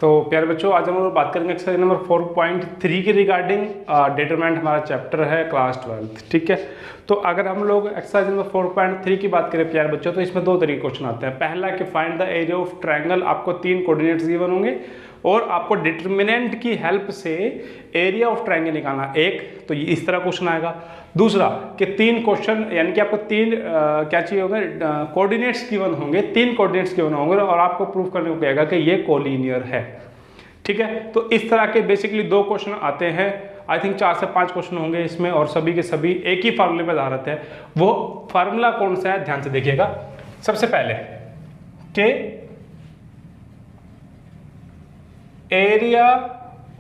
तो प्यारे बच्चों, आज हम लोग बात करेंगे एक्सरसाइज नंबर 4.3 के रिगार्डिंग डिटरमिनेंट हमारा चैप्टर है क्लास 12। ठीक है, तो अगर हम लोग एक्सरसाइज नंबर 4.3 की बात करें प्यारे बच्चों, तो इसमें दो तरीके क्वेश्चन आते हैं। पहला कि find the area of triangle, आपको 3 कोऑर्डिनेट्स गिवन होंगे और आपको डिटरमिनेंट की हेल्प से एरिया ऑफ ट्रायंगल निकालना। एक तो ये इस तरह क्वेश्चन आएगा। दूसरा कि 3 क्वेश्चन यानी कि आपको 3 क्या चाहिए होंगे, कोऑर्डिनेट्स गिवन होंगे, 3 कोऑर्डिनेट्स गिवन होंगे और आपको प्रूव करने को कहेगा कि ये कोलिनियर है। ठीक है, तो इस तरह के बेसिकली 2 क्वेश्चन आते हैं। आई थिंक 4 से 5 क्वेश्चन होंगे इसमें और सभी के सभी एक ही फार्मूले पर आधारित है। वो फार्मूला कौन सा है, ध्यान से देखिएगा। सबसे पहले कि area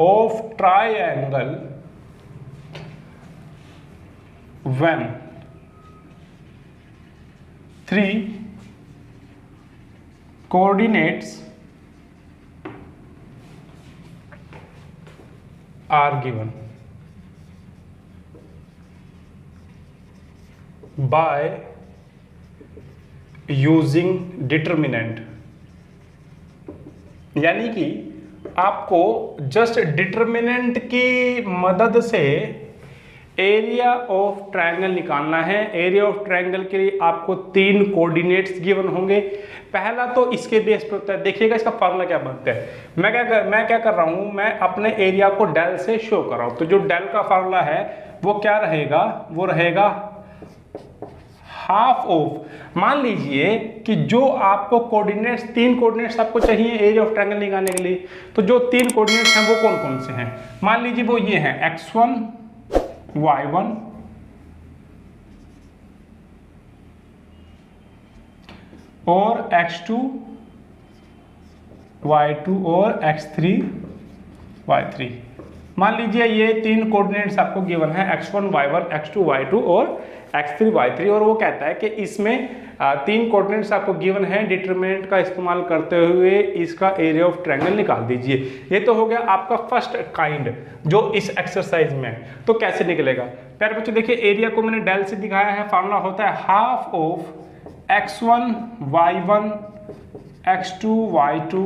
of triangle when 3 coordinates are given by using determinant, यानी कि आपको जस्ट डिटरमिनेंट की मदद से एरिया ऑफ ट्रायंगल निकालना है। एरिया ऑफ ट्रायंगल के लिए आपको 3 कोऑर्डिनेट्स गिवन होंगे। पहला तो इसके बेस पर होता है, देखिएगा इसका फार्मूला क्या बनता है। मैं क्या कर रहा हूं, मैं अपने एरिया को डेल से शो कर रहा हूं। तो जो डेल का फार्मूला है वो क्या रहेगा, वो रहेगा हाफ ऑफ, मान लीजिए कि जो आपको कोऑर्डिनेट्स 3 कोऑर्डिनेट्स आपको चाहिए एरिया ऑफ ट्रायंगल निकालने के लिए, तो जो 3 कोऑर्डिनेट्स हैं वो कौन कौन से हैं, मान लीजिए वो ये हैं x1 y1 और x2 y2 और x3 y3। मान लीजिए ये 3 कोऑर्डिनेट्स आपको गिवन है x1 y1 x2 y2 और x3 y3, और वो कहता है कि इसमें 3 कोऑर्डिनेट्स आपको गिवन है, डिटरमिनेंट का इस्तेमाल करते हुए इसका एरिया ऑफ ट्रायंगल निकाल दीजिए। ये तो हो गया आपका फर्स्ट काइंड जो इस एक्सरसाइज में। तो कैसे निकलेगा प्यारे बच्चों, देखिए एरिया को मैंने डेल से दिखाया है। फार्मूला होता है half of x1 y1 x2 y2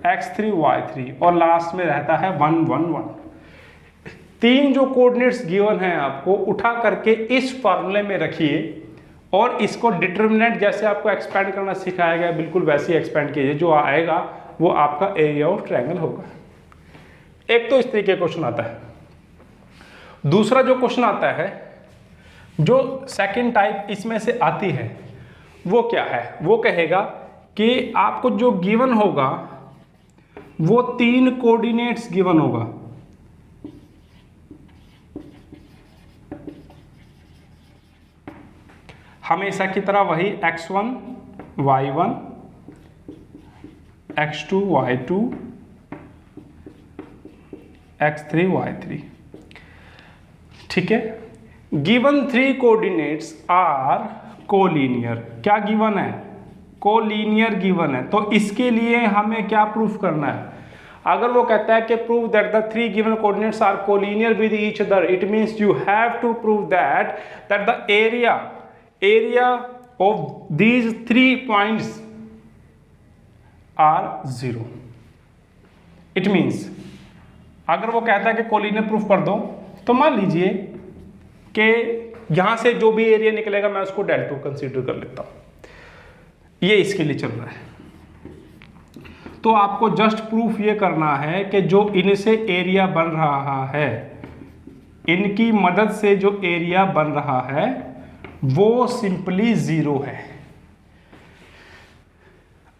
x3 y3 और लास्ट में रहता है 1 1 1। 3 जो कोऑर्डिनेट्स गिवन हैं आपको उठा करके इस फार्मूले में रखिए और इसको डिटरमिनेंट जैसे आपको एक्सपेंड करना सिखाया गया बिल्कुल वैसे ही एक्सपेंड कीजिए। जो आएगा वो आपका एरिया ऑफ ट्रायंगल होगा। एक तो इस तरीके का क्वेश्चन आता है। दूसरा जो क्वेश्चन आता है, जो सेकंड टाइप इसमें से आती है, वो क्या है, वो कहेगा कि आपको जो गिवन होगा वो 3 कोऑर्डिनेट्स गिवन होगा। हमेशा की तरह वही x1 y1 x2 y2 x3 y3। ठीक है, गिवन 3 कोऑर्डिनेट्स आर कोलिनियर। क्या गिवन है, कोलिनियर गिवन है। तो इसके लिए हमें क्या प्रूफ करना है, अगर वो कहता है कि prove that the 3 given coordinates are collinear with each other, it means you have to prove that the area of these 3 points are 0। It means अगर वो कहता है कि कोलिनियर प्रूफ कर दो, तो मान लीजिए कि यहां से जो भी एरिया निकलेगा मैं उसको डेल 2 कंसीडर कर लेता हूं। ये इसके लिए चल रहा है। तो आपको जस्ट प्रूफ ये करना है कि जो इनसे एरिया बन रहा है, इनकी मदद से जो एरिया बन रहा है वो सिंपली 0 है।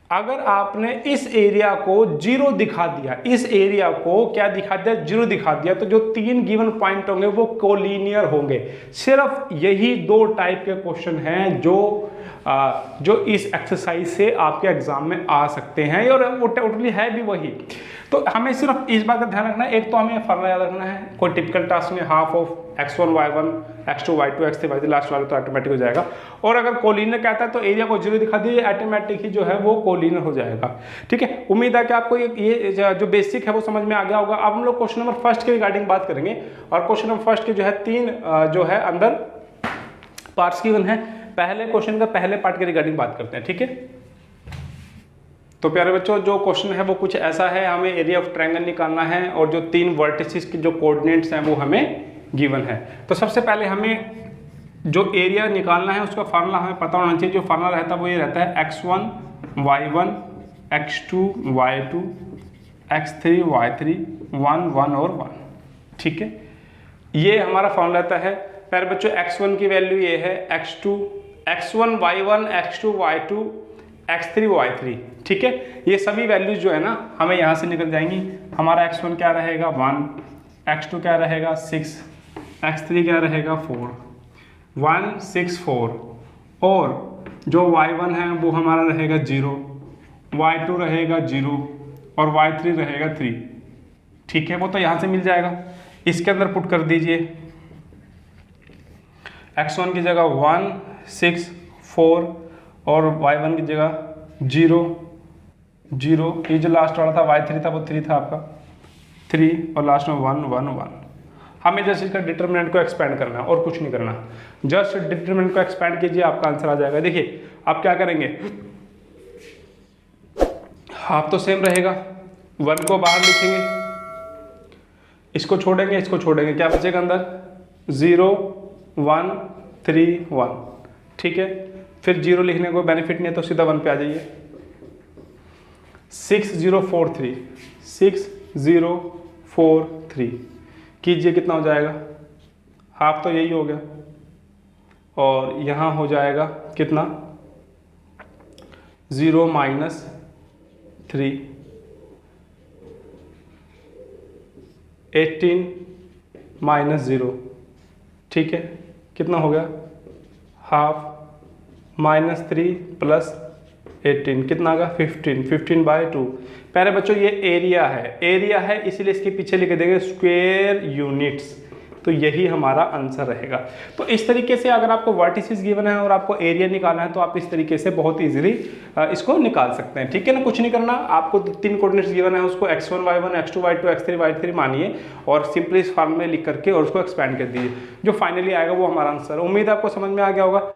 अगर आपने इस एरिया को 0 दिखा दिया, इस एरिया को क्या दिखा दिया, 0 दिखा दिया, तो जो 3 गिवन पॉइंट होंगे वो कोलिनियर होंगे। सिर्फ यही 2 टाइप के क्वेश्चन हैं जो इस एक्सरसाइज से आपके एग्जाम में आ सकते हैं और वो टोटली है भी वही। तो हमें सिर्फ इस बात का ध्यान रखना है, एक तो हमें फार्मूला याद रखना है। कोई टिपिकल टास्क में half of x1 y1 x2 y2 x3 y3 last वाला तो ऑटोमेटिक हो जाएगा। और अगर कोलिनियर कहता है तो एरिया को 0 दिखा दिए, ऑटोमेटिक ही जो है वो कोलिनियर हो जाएगा। ठीक है, उम्मीद है कि आपको ये जो बेसिक है वो समझ में आ गया होगा। अब हम लोग क्वेश्चन नंबर फर्स्ट के रिगार्डिंग बात करेंगे और क्वेश्चन नंबर फर्स्ट के जो है 3 जो है अंदर पार्ट्स गिवन है। पहले क्वेश्चन का पहले पार्ट के रिगार्डिंग बात करते हैं। ठीक है, तो प्यारे बच्चों जो क्वेश्चन है वो कुछ ऐसा है, हमें एरिया ऑफ ट्रायंगल निकालना है और जो 3 वर्टिसेस के जो कोऑर्डिनेट्स हैं वो हमें गिवन है। तो सबसे पहले हमें जो एरिया निकालना है उसका फार्मूला हमें पता होना चाहिए। जो फार्मूला रहता है वो ये रहता है x1 y1 x2 y2 x3 y3 1 1 और 1, ठीक है। ये हमारा फार्मूला रहता है। प्यारे बच्चों x1 की वैल्यू ये है x1 y1 x2 y2 x3 y3, ठीक है। ये सभी वैल्यूज जो है ना हमें यहाँ से निकल जाएंगी। हमारा x1 क्या रहेगा 1, x2 क्या रहेगा 6, x3 क्या रहेगा 4, 1 6 4, और जो y1 है वो हमारा रहेगा 0, y2 रहेगा 0 और y3 रहेगा 3, ठीक है। वो तो यहाँ से मिल जाएगा, इसके अंदर पुट कर दीजिए। x1 की जगह 1 6 4 और y1 की जगह 0 0, ये जो लास्ट वाला था y3 था वो 3 था आपका 3, और लास्ट में 1 1 1। हमें जस्ट इसका डिटरमिनेंट को एक्सपेंड करना है और कुछ नहीं करना। जस्ट डिटरमिनेंट को एक्सपेंड कीजिए, आपका आंसर आ जाएगा। देखिए आप क्या करेंगे, हाफ तो सेम रहेगा, 1 को बाहर लिखेंगे, इसको छोड़ेंगे, इसको छोड़ेंगे, क्या बचेगा अंदर 0 1 3 1, ठीक है। फिर 0 लिखने को बेनिफिट नहीं है तो सीधा 1 पे आ जाइए। 6 0 4 3 6 0 4 3 कीजिए, कितना हो जाएगा, हाफ तो यही हो गया, और यहाँ हो जाएगा कितना 0 -3 18 -0, ठीक है। कितना हो गया हाफ -3 + 18 कितना आ गया 15 15/2। प्यारे बच्चों ये एरिया है इसीलिए इसके पीछे लिख देंगे स्क्वायर यूनिट्स, तो यही हमारा आंसर रहेगा। तो इस तरीके से अगर आपको वर्टिसेस गिवन है और आपको एरिया निकालना है तो आप इस तरीके से बहुत इजीली इसको निकाल सकते हैं, ठीक है ना। कुछ नहीं करना, आपको 3 कोऑर्डिनेट्स गिवन है उसको x1 y1 x2 y2 x3 y3 मानिए और सिंपली इस फॉर्म में लिख करके और उसको एक्सपेंड कर दीजिए। जो फाइनली आएगा वो हमारा आंसर है। उम्मीद है आपको समझ में आ गया होगा।